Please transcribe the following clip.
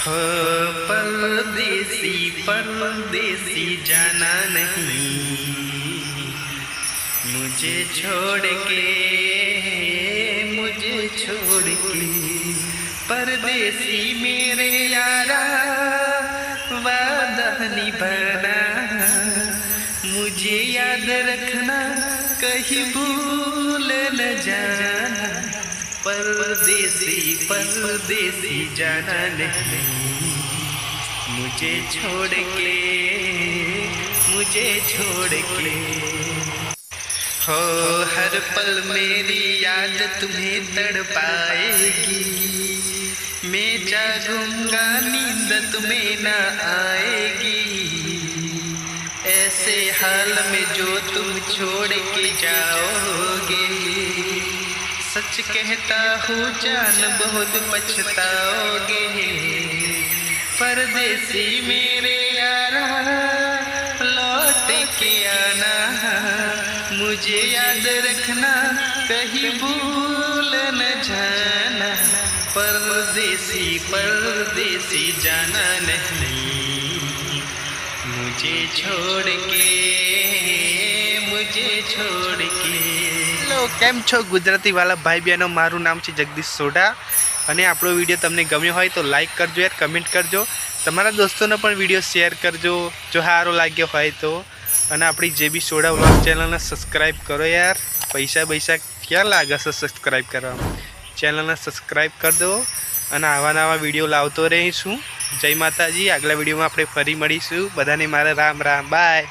हो परदेसी परदेसी जाना नहीं मुझे छोड़ के परदेसी मेरे यारा वादा निभाना मुझे याद रखना कहीं भूल न जाना परदेसी परदेसी जाना नहीं मुझे छोड़ के हो हर पल मेरी याद तुम्हें तड़पाएगी मैं जागूंगा नींद तुम्हें ना आएगी ऐसे हाल में जो तुम छोड़ के जाओगे सच कहता हूँ जान बहुत पछताओगे परदेसी मेरे यारा लौट के आना मुझे याद रखना कहीं भूल न जाना परदेसी परदेसी जाना नहीं मुझे छोड़ के હેલો કેમ છો ગુજરાતી વાળા ભાઈ બહેનો મારું નામ છે જગદીશ સોઢા અને આપણો વિડીયો તમને ગમ્યો હોય તો લાઈક કરજો યાર કમેન્ટ કરજો તમારા દોસ્તોને પણ વિડીયો શેર કરજો જો સારો લાગ્યો હોય તો અને આપણી જે બી સોઢા વ્લોગ ચેનલને સબસ્ક્રાઈબ કરો યાર પૈસા ક્યાં લાગે છે સબસ્ક્રાઈબ કરવામાં ચેનલને સબસ્ક્રાઈબ કરી દો અને આવા નવા વિડીયો લાવતો રહીશું જય માતાજી આગલા વિડીયોમાં આપણે ફરી મળીશું બધાને મારા રામ રામ બાય।